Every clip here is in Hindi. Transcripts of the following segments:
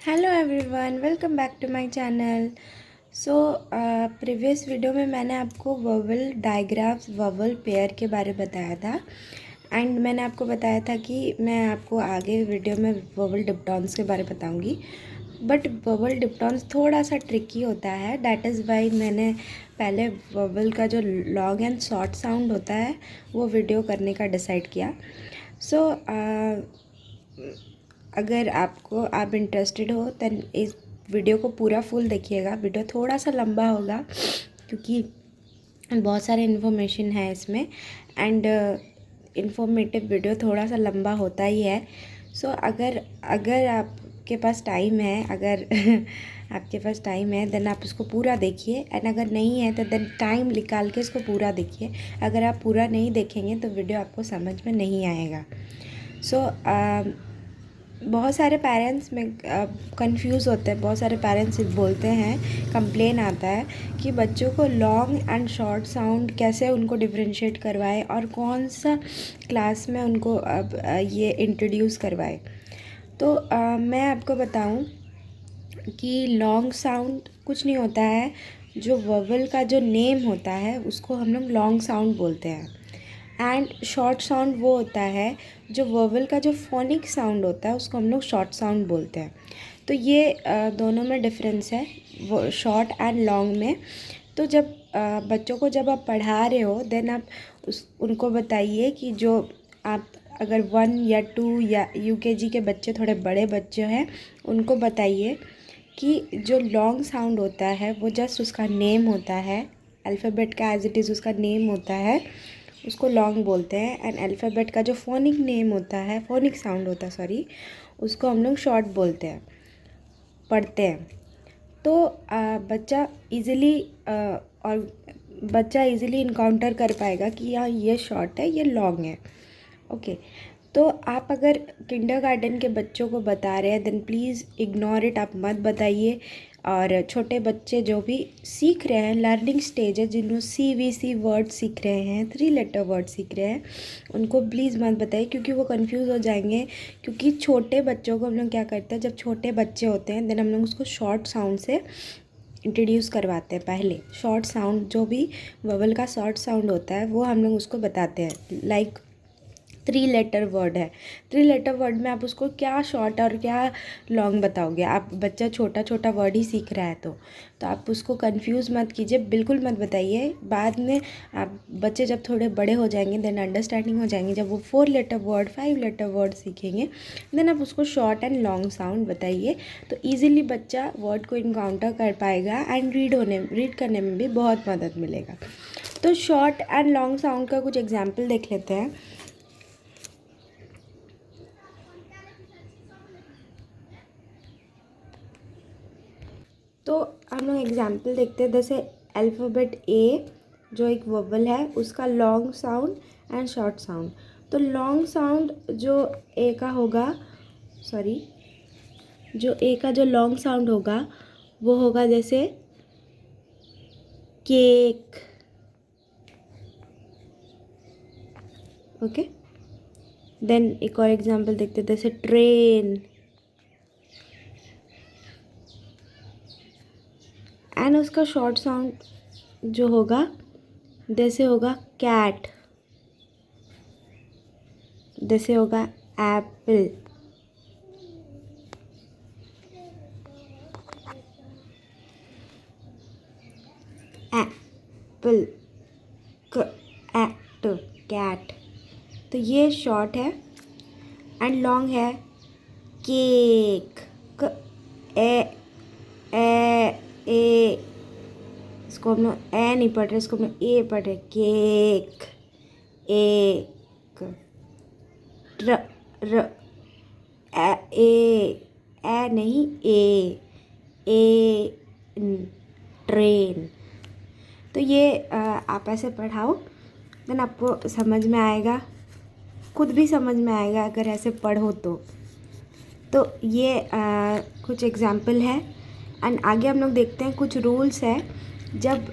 Hello everyone, welcome back to my channel. So previous video में मैंने आपको वोवल डायग्राफ्स वोवल पेयर के बारे में बताया था एंड मैंने आपको बताया था कि मैं आपको आगे वीडियो में वोवल डिप्टॉन्स के बारे में बताऊंगी। बट वोवल डिप्टॉन्स थोड़ा सा ट्रिकी होता है, दैट इज़ वाई मैंने पहले वोवल का जो लॉन्ग एंड शॉर्ट साउंड होता है वो वीडियो करने का डिसाइड किया। सो अगर आप इंटरेस्टेड हो देन इस वीडियो को पूरा फुल देखिएगा। वीडियो थोड़ा सा लंबा होगा क्योंकि बहुत सारे इन्फॉर्मेशन है इसमें एंड इन्फॉर्मेटिव वीडियो थोड़ा सा लंबा होता ही है। सो अगर अगर आपके पास टाइम है अगर आपके पास टाइम है देन आप इसको पूरा देखिए एंड अगर नहीं है तो देन टाइम निकाल के इसको पूरा देखिए। अगर आप पूरा नहीं देखेंगे तो वीडियो आपको समझ में नहीं आएगा। सो बहुत सारे पेरेंट्स में कंफ्यूज होते हैं। बहुत सारे पेरेंट्स बोलते हैं, कंप्लेन आता है कि बच्चों को लॉन्ग एंड शॉर्ट साउंड कैसे उनको डिफरेंशिएट करवाए और कौन सा क्लास में उनको अब ये इंट्रोड्यूस करवाए। तो मैं आपको बताऊं कि लॉन्ग साउंड कुछ नहीं होता है। जो वोवल का जो नेम होता है उसको हम लोग लॉन्ग साउंड बोलते हैं एंड शॉर्ट साउंड वो होता है जो वोवल का जो फोनिक साउंड होता है उसको हम लोग शॉर्ट साउंड बोलते हैं। तो ये दोनों में डिफरेंस है, वो शॉर्ट एंड लॉन्ग में। तो जब बच्चों को जब आप पढ़ा रहे हो देन आप उनको बताइए कि जो आप अगर 1 या 2 या यूकेजी के बच्चे थोड़े बड़े बच्चे हैं उनको बताइए कि जो लॉन्ग साउंड होता है वो जस्ट उसका नेम होता है, अल्फ़ाबेट का एज इट इज़ उसका नेम होता है, उसको लॉन्ग बोलते हैं। एंड अल्फ़ाबेट का जो फोनिक नेम होता है, फोनिक साउंड होता है सॉरी, उसको हम लोग शॉर्ट बोलते हैं, पढ़ते हैं। तो बच्चा इजीली और बच्चा इजीली इनकाउंटर कर पाएगा कि हाँ ये शॉर्ट है ये लॉन्ग है। ओके, तो आप अगर किंडरगार्टन के बच्चों को बता रहे हैं देन प्लीज़ इग्नोर इट, आप मत बताइए। और छोटे बच्चे जो भी सीख रहे हैं, लर्निंग स्टेज है, जिन्होंने CVC वर्ड सीख रहे हैं, 3 लेटर वर्ड सीख रहे हैं, उनको प्लीज़ मत बताइए क्योंकि वो कंफ्यूज हो जाएंगे। क्योंकि छोटे बच्चों को हम लोग क्या करते हैं, जब छोटे बच्चे होते हैं देन हम लोग उसको शॉर्ट साउंड से इंट्रोड्यूस करवाते हैं। पहले शॉर्ट साउंड जो भी ववल का शॉर्ट साउंड होता है वो हम लोग उसको बताते हैं। लाइक 3 लेटर वर्ड है, 3 लेटर वर्ड में आप उसको क्या शॉर्ट और क्या लॉन्ग बताओगे। आप बच्चा छोटा छोटा वर्ड ही सीख रहा है तो आप उसको कंफ्यूज मत कीजिए, बिल्कुल मत बताइए। बाद में आप बच्चे जब थोड़े बड़े हो जाएंगे देन अंडरस्टैंडिंग हो जाएंगे, जब वो 4 लेटर वर्ड 5 लेटर वर्ड सीखेंगे देन आप उसको शॉर्ट एंड लॉन्ग साउंड बताइए। तो ईजिली बच्चा वर्ड को इनकाउंटर कर पाएगा एंड रीड करने में भी बहुत मदद मिलेगा। तो शॉर्ट एंड लॉन्ग साउंड का कुछ एग्जाम्पल देख लेते हैं। तो हम लोग एग्जाम्पल देखते हैं, जैसे अल्फ़ाबेट ए जो एक वोवल है उसका long sound and short sound. तो लॉन्ग साउंड जो ए का होगा, सॉरी, जो ए का जो लॉन्ग साउंड होगा वो होगा जैसे केक। ओके, देन एक और एग्जाम्पल देखते हैं, जैसे ट्रेन। एंड उसका शॉर्ट साउंड जो होगा जैसे होगा कैट, जैसे होगा एप्पल। Apple act cat. तो ये शॉर्ट है एंड लॉन्ग है केक। ए ए, इसको हम लोग ए नहीं पढ़ रहे, इसको हम लोग ए पढ़ रहे, केक। एक ट्र र ए नहीं ए ट्रेन। तो ये आप ऐसे पढ़ाओ देन आपको समझ में आएगा, खुद भी समझ में आएगा अगर ऐसे पढ़ो तो ये कुछ एग्जाम्पल है। एंड आगे हम लोग देखते हैं कुछ रूल्स है जब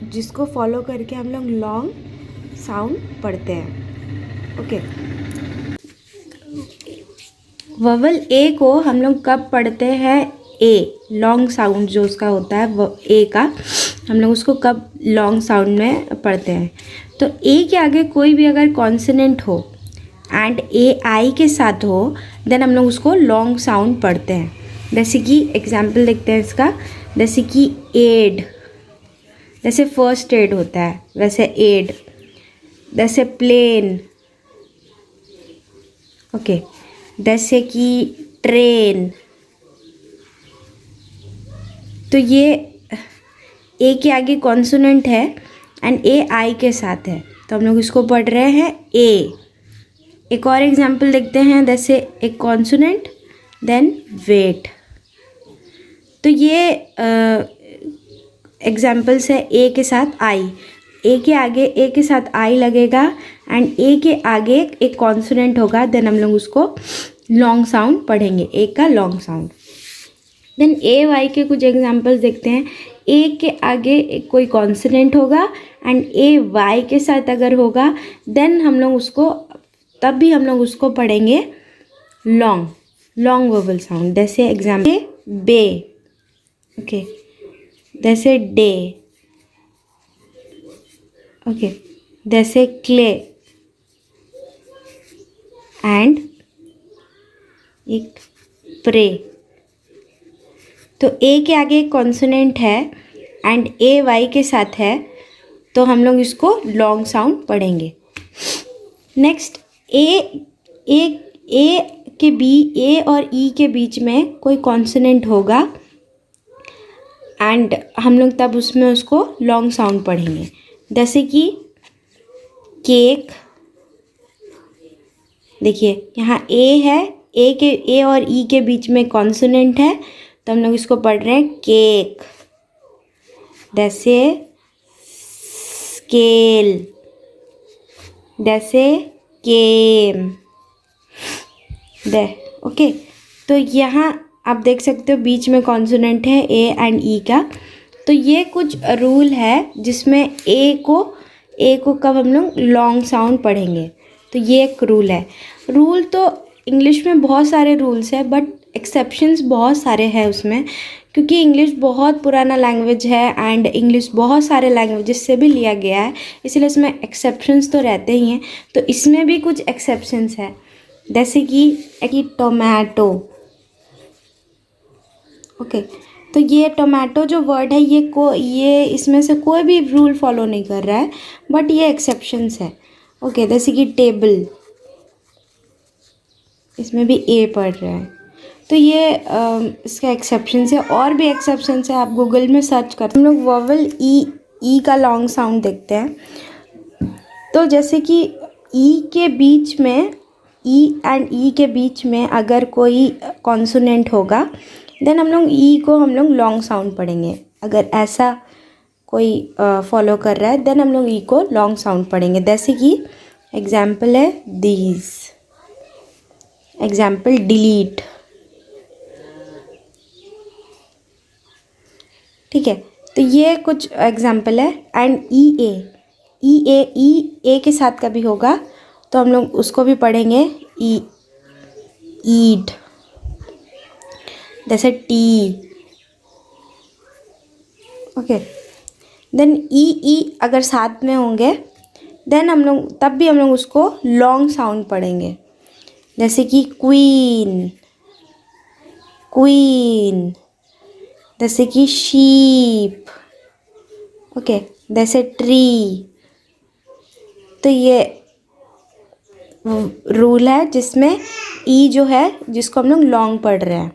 जिसको फॉलो करके हम लोग लॉन्ग साउंड पढ़ते हैं। ओके, ववल ए को हम लोग कब पढ़ते हैं? ए लॉन्ग साउंड जो उसका होता है वो ए का, हम लोग उसको कब लॉन्ग साउंड में पढ़ते हैं? तो ए के आगे कोई भी अगर कॉन्सोनेंट हो एंड ए आई के साथ हो देन हम लोग उसको लॉन्ग साउंड पढ़ते हैं। जैसे कि एग्जाम्पल देखते हैं इसका, जैसे कि एड, जैसे फर्स्ट एड होता है वैसे एड, जैसे प्लेन, ओके, जैसे कि ट्रेन। तो ये ए के आगे कॉन्सोनेंट है एंड ए आई के साथ है तो हम लोग इसको पढ़ रहे हैं ए। एक और एग्जाम्पल देखते हैं, जैसे एक कॉन्सोनेंट देन वेट। तो ये एग्जाम्पल्स है ए के साथ आई, ए के आगे ए के साथ आई लगेगा एंड ए के आगे एक कॉन्सोनेंट होगा देन हम लोग उसको लॉन्ग साउंड पढ़ेंगे, ए का लॉन्ग साउंड। देन ए वाई के कुछ एग्जाम्पल्स देखते हैं। ए के आगे कोई कॉन्सोनेंट होगा एंड ए वाई के साथ अगर होगा देन हम लोग उसको, तब भी हम लोग उसको पढ़ेंगे लॉन्ग वोवल साउंड। जैसे एग्जाम्पल बे, ओके, जैसे डे, ओके, जैसे क्ले एंड एक प्रे। तो ए के आगे एक कॉन्सोनेंट है एंड ए वाई के साथ है तो हम लोग इसको लॉन्ग साउंड पढ़ेंगे। नेक्स्ट ए और ई के बीच में कोई कॉन्सोनेंट होगा एंड हम लोग तब उसमें उसको लॉन्ग साउंड पढ़ेंगे। जैसे कि केक, देखिए यहाँ ए है, ए और ई के बीच में कॉन्सोनेंट है तो हम लोग इसको पढ़ रहे हैं केक। जैसे स्केल, जैसे केम, ओके। तो यहाँ आप देख सकते हो बीच में कॉन्सोनेंट है ए एंड ई का। तो ये कुछ रूल है जिसमें ए को कब हम लोग लॉन्ग साउंड पढ़ेंगे, तो ये एक रूल है। रूल तो इंग्लिश में बहुत सारे रूल्स है बट एक्सेप्शंस बहुत सारे हैं उसमें, क्योंकि इंग्लिश बहुत पुराना लैंग्वेज है एंड इंग्लिश बहुत सारे लैंग्वेजेस से भी लिया गया है, इसलिए इसमें एक्सेप्शंस तो रहते ही हैं। तो इसमें भी कुछ एक्सेप्शंस है, जैसे कि टोमेटो, ओके। तो ये टोमेटो जो वर्ड है ये इसमें से कोई भी रूल फॉलो नहीं कर रहा है बट ये एक्सेप्शंस है, ओके। जैसे कि टेबल, इसमें भी ए पढ़ रहा है तो ये इसका एक्सेप्शंस है। और भी एक्सेप्शंस है, आप गूगल में सर्च कर। हम लोग वोवल ई का लॉन्ग साउंड देखते हैं। तो जैसे कि ई के बीच में, ई एंड ई के बीच में अगर कोई कॉन्सोनेंट होगा देन हम लोग ई को हम लोग लॉन्ग साउंड पढ़ेंगे। अगर ऐसा कोई फॉलो कर रहा है देन हम लोग ई को लॉन्ग साउंड पढ़ेंगे। जैसे कि एग्जाम्पल है दीज, एग्जाम्पल डिलीट, ठीक है। तो ये कुछ एग्जाम्पल है। एंड ई के साथ कभी होगा तो हम लोग उसको भी पढ़ेंगे ईट, जैसे टी, ओके। देन ई अगर साथ में होंगे देन हम लोग तब भी हम लोग उसको लॉन्ग साउंड पढ़ेंगे। जैसे कि क्वीन, जैसे कि शीप, ओके, जैसे ट्री। तो ये रूल है जिसमें ई जो है जिसको हम लोग लॉन्ग पढ़ रहे हैं।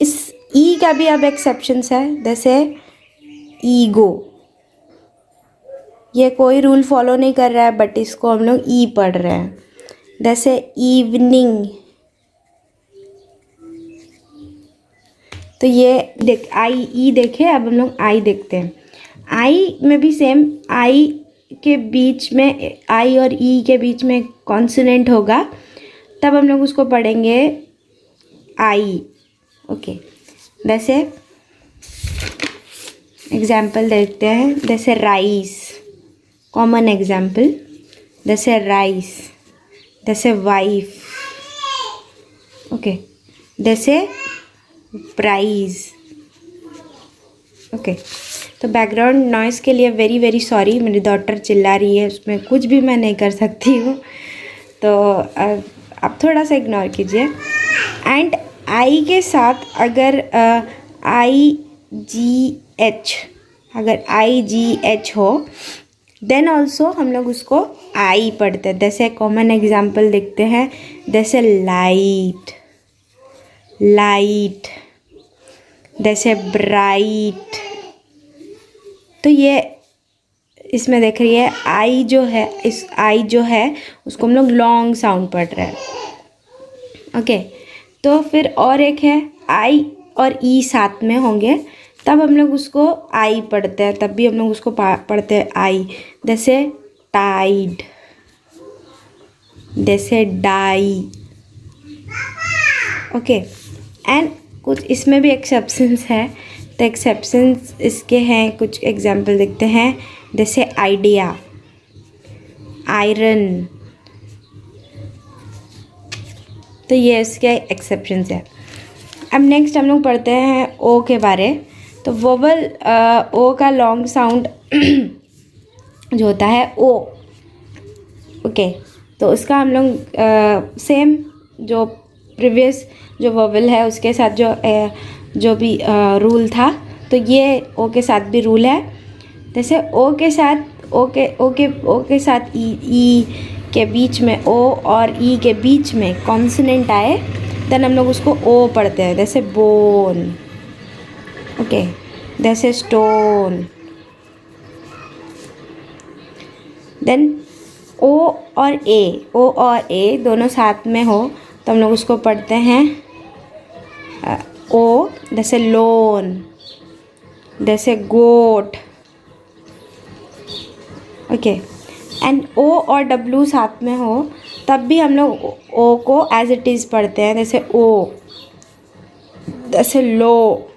इस ई का भी अब एक्सेप्शंस है, जैसे ईगो, ये कोई रूल फॉलो नहीं कर रहा है बट इसको हम लोग ई पढ़ रहे हैं। जैसे इवनिंग, तो ये ई देखे। अब हम लोग आई देखते हैं। आई में भी सेम, आई के बीच में, आई और ई के बीच में कॉन्सोनेंट होगा तब हम लोग उसको पढ़ेंगे आई, ओके। वैसे एग्जाम्पल देखते हैं, जैसे राइस, कॉमन एग्जाम्पल, जैसे राइस, जैसे वाइफ, ओके। जैसे प्राइज। ओके, तो बैकग्राउंड नॉइज़ के लिए वेरी वेरी सॉरी, मेरी डॉटर चिल्ला रही है, उसमें कुछ भी मैं नहीं कर सकती हूँ, तो आप थोड़ा सा इग्नोर कीजिए। एंड आई के साथ अगर IGH, अगर IGH हो देन ऑल्सो हम लोग उसको आई पढ़ते हैं। जैसे कॉमन एग्जाम्पल देखते हैं, जैसे लाइट, लाइट, जैसे ब्राइट। तो ये इसमें देख रही है आई जो है, इस आई जो है उसको हम लोग लॉन्ग साउंड पढ़ रहे हैं। ओके, तो फिर और एक है आई और ई साथ में होंगे तब हम लोग उसको आई पढ़ते हैं, तब भी हम लोग उसको पढ़ते हैं आई। जैसे टाइड, जैसे डाई। ओके, एंड कुछ इसमें भी एक्सेप्शंस है, तो एक्सेप्शंस इसके हैं, कुछ एग्जाम्पल देखते हैं। जैसे आइडिया, आयरन, तो ये इसके एक्सेप्शंस है। अब नेक्स्ट हम लोग पढ़ते हैं ओ के बारे। तो वोवल ओ का लॉन्ग साउंड जो होता है ओ। ओके, तो उसका हम लोग सेम जो प्रीवियस जो वोवल है उसके साथ जो भी रूल था, तो ये ओ के साथ भी रूल है। जैसे ओ के साथ ओ के साथ ई के बीच में ओ और ई के बीच में कॉन्सोनेंट आए देन हम लोग उसको ओ पढ़ते हैं। जैसे बोन, ओके, जैसे स्टोन। देन ओ और ए दोनों साथ में हो तो हम लोग उसको पढ़ते हैं ओ। जैसे लोन, जैसे गोट। ओके, एंड ओ और डब्ल्यू साथ में हो तब भी हम लोग ओ को एज इट इज़ पढ़ते हैं। जैसे ओ, जैसे लो।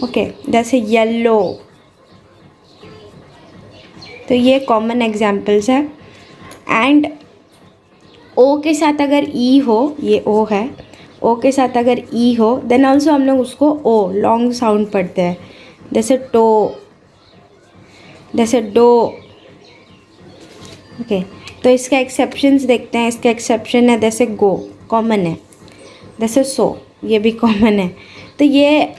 ओके, जैसे येलो। तो ये कॉमन एग्जाम्पल्स है। एंड ओ के साथ अगर ई हो, ये ओ है, ओ के साथ अगर ई हो देन ऑल्सो हम लोग उसको ओ लॉन्ग साउंड पढ़ते हैं। जैसे टो, जैसे डो। ओके, तो इसका एक्सेप्शंस देखते हैं। इसका एक्सेप्शन है जैसे गो, कॉमन है। जैसे सो, ये भी कॉमन है। तो ये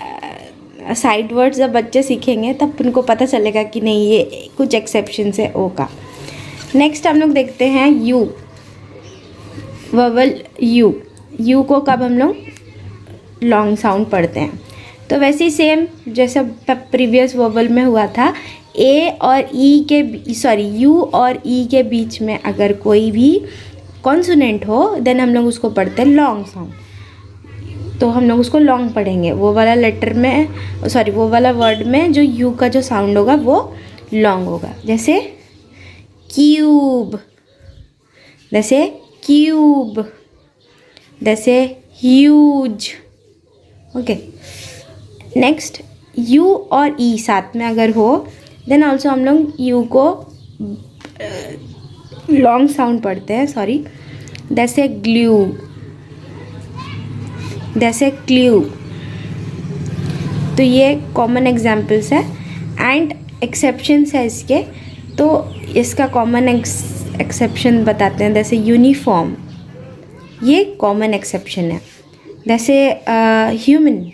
साइड वर्ड्स जब बच्चे सीखेंगे तब उनको पता चलेगा कि नहीं ये कुछ एक्सेप्शंस है ओ का। नेक्स्ट हम लोग देखते हैं यू, ववल यू। यू को कब हम लोग लॉन्ग साउंड पढ़ते हैं, तो वैसे ही सेम जैसा प्रीवियस वोवल में हुआ था, ए और ई के सॉरी यू और ई के बीच में अगर कोई भी कॉन्सोनेंट हो देन हम लोग उसको पढ़ते हैं लॉन्ग साउंड, तो हम लोग उसको लॉन्ग पढ़ेंगे। वो वाला लेटर में सॉरी वो वाला वर्ड में जो यू का जो साउंड होगा वो लॉन्ग होगा। जैसे क्यूब, जैसे क्यूब, जैसे ह्यूज। ओके, नेक्स्ट यू और ई साथ में अगर हो देन ऑल्सो हम लोग यू को लॉन्ग साउंड पढ़ते हैं, सॉरी। जैसे ग्लू, जैसे क्ल्यू। तो ये कॉमन एग्जाम्पल्स है एंड एक्सेप्शंस है इसके। तो इसका कॉमन एक्सेप्शन बताते हैं। जैसे यूनिफॉर्म, ये कॉमन एक्सेप्शन है। जैसे ह्यूमन,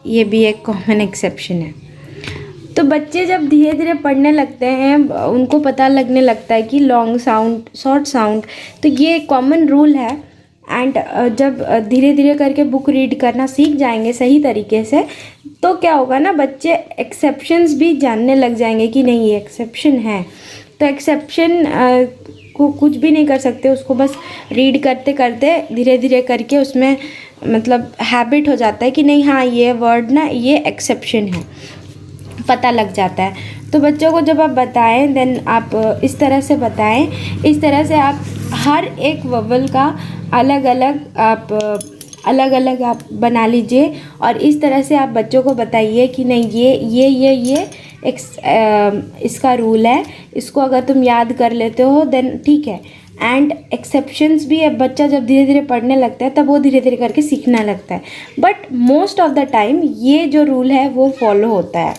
ये भी एक कॉमन एक्सेप्शन है। तो बच्चे जब धीरे धीरे पढ़ने लगते हैं उनको पता लगने लगता है कि लॉन्ग साउंड, शॉर्ट साउंड, तो ये कॉमन रूल है। एंड जब धीरे धीरे करके बुक रीड करना सीख जाएंगे सही तरीके से तो क्या होगा ना, बच्चे एक्सेप्शंस भी जानने लग जाएंगे कि नहीं ये एक्सेप्शन है। तो एक्सेप्शन को कुछ भी नहीं कर सकते, उसको बस रीड करते करते धीरे धीरे करके उसमें मतलब हैबिट हो जाता है कि नहीं हाँ ये वर्ड ना ये एक्सेप्शन है, पता लग जाता है। तो बच्चों को जब आप बताएं देन आप इस तरह से बताएं, इस तरह से आप हर एक ववल का अलग अलग आप बना लीजिए और इस तरह से आप बच्चों को बताइए कि नहीं ये इसका रूल है, इसको अगर तुम याद कर लेते हो देन ठीक है। एंड एक्सेप्शंस भी है, बच्चा जब धीरे धीरे पढ़ने लगता है तब वो धीरे धीरे करके सीखने लगता है, but most of the time ये जो रूल है वो फॉलो होता है।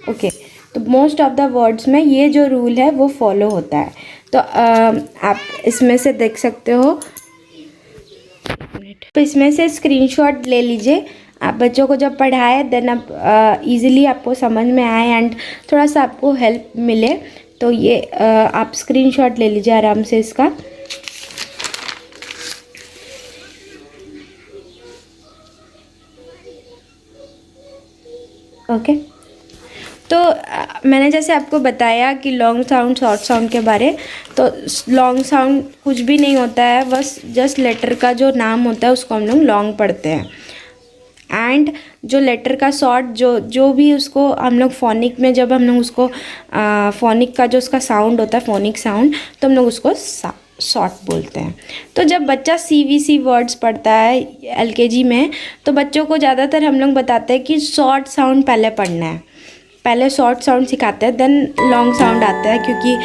ओके, तो मोस्ट ऑफ द वर्ड्स में ये जो रूल है वो फॉलो होता है। तो आप इसमें से देख सकते हो, तो इसमें से स्क्रीनशॉट ले लीजिए। आप बच्चों को जब पढ़ाए देन आप इजीली आपको समझ में आए एंड थोड़ा सा आपको हेल्प मिले, तो ये आप स्क्रीनशॉट ले लीजिए आराम से इसका। ओके, तो मैंने जैसे आपको बताया कि लॉन्ग साउंड शॉर्ट साउंड के बारे, तो लॉन्ग साउंड कुछ भी नहीं होता है, बस जस्ट लेटर का जो नाम होता है उसको हम लोग लॉन्ग पढ़ते हैं। एंड जो लेटर का शॉर्ट जो भी उसको हम लोग फोनिक में, जब हम लोग उसको फोनिक का जो उसका साउंड होता है फोनिक साउंड, तो हम लोग उसको शॉर्ट बोलते हैं। तो जब बच्चा CVC वर्ड्स पढ़ता है LKG में, तो बच्चों को ज़्यादातर हम लोग बताते हैं कि शॉर्ट साउंड पहले पढ़ना है, पहले शॉर्ट साउंड सिखाते हैं देन लॉन्ग साउंड आता है, क्योंकि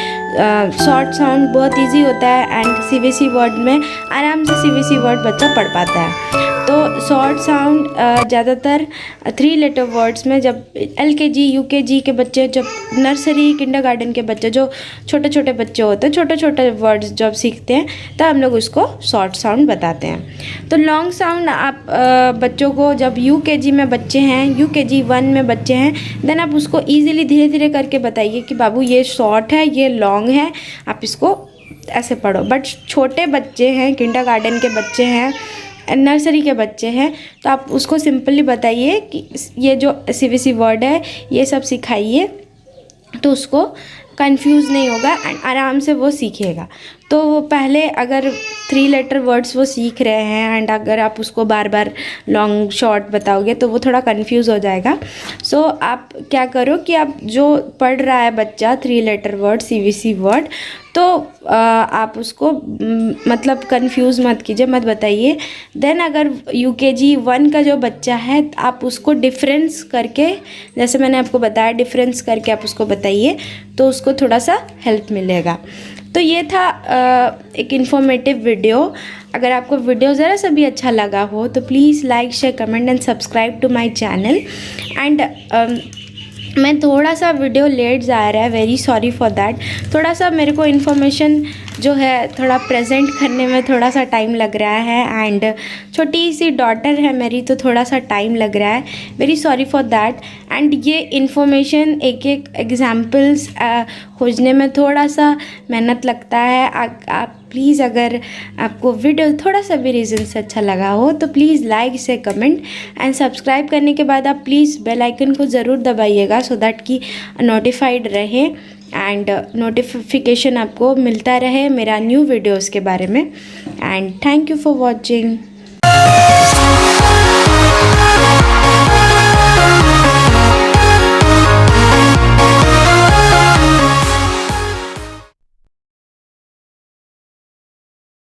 शॉर्ट साउंड बहुत इजी होता है एंड CVC वर्ड में आराम से CVC वर्ड बच्चा पढ़ पाता है। तो शॉर्ट साउंड ज़्यादातर 3 लेटर वर्ड्स में, जब LKG UKG के बच्चे, जब नर्सरी किंडरगार्टन के बच्चे, जो छोटे छोटे बच्चे होते हैं, छोटे छोटे वर्ड्स जब सीखते हैं तब हम लोग उसको शॉर्ट साउंड बताते हैं। तो लॉन्ग साउंड आप बच्चों को, जब UKG में बच्चे हैं, UKG 1 में बच्चे हैं, देन आप उसको ईजिली धीरे धीरे करके बताइए कि बाबू ये शॉर्ट है, ये लॉन्ग है, आप इसको ऐसे पढ़ो। बट छोटे बच्चे हैं, किंडरगार्टन के बच्चे हैं, नर्सरी के बच्चे हैं, तो आप उसको सिंपली बताइए कि ये जो CVC वर्ड है ये सब सिखाइए, तो उसको कंफ्यूज नहीं होगा एंड आराम से वो सीखेगा। तो वो पहले अगर 3 लेटर वर्ड्स वो सीख रहे हैं एंड अगर आप उसको बार बार लॉन्ग शॉर्ट बताओगे तो वो थोड़ा कंफ्यूज हो जाएगा। सो आप क्या करो कि आप जो पढ़ रहा है बच्चा 3 लेटर वर्ड CVC वर्ड, तो आप उसको मतलब कंफ्यूज मत कीजिए, मत बताइए। देन अगर UKG 1 का जो बच्चा है, आप उसको डिफरेंस करके, जैसे मैंने आपको बताया डिफरेंस करके आप उसको बताइए, तो उसको थोड़ा सा हेल्प मिलेगा। तो ये था एक इन्फॉर्मेटिव वीडियो। अगर आपको वीडियो ज़रा सा भी अच्छा लगा हो तो please like share comment and subscribe to my channel. And मैं थोड़ा सा वीडियो लेट जा रहा है, वेरी सॉरी फॉर दैट। थोड़ा सा मेरे को इन्फॉर्मेशन जो है थोड़ा प्रेजेंट करने में थोड़ा सा टाइम लग रहा है एंड छोटी सी डॉटर है मेरी, तो थोड़ा सा टाइम लग रहा है, very sorry for that. And ये इन्फॉर्मेशन एक एक एग्जाम्पल्स खोजने में थोड़ा सा मेहनत लगता है। आप प्लीज़, अगर आपको वीडियो थोड़ा सा भी रीज़न से अच्छा लगा हो तो प्लीज़ लाइक से कमेंट एंड सब्सक्राइब करने के बाद आप प्लीज़ बेल आइकन को ज़रूर दबाइएगा, सो दैट कि नोटिफाइड रहे एंड नोटिफिकेशन आपको मिलता रहे मेरा न्यू वीडियोज़ के बारे में। And thank you for watching.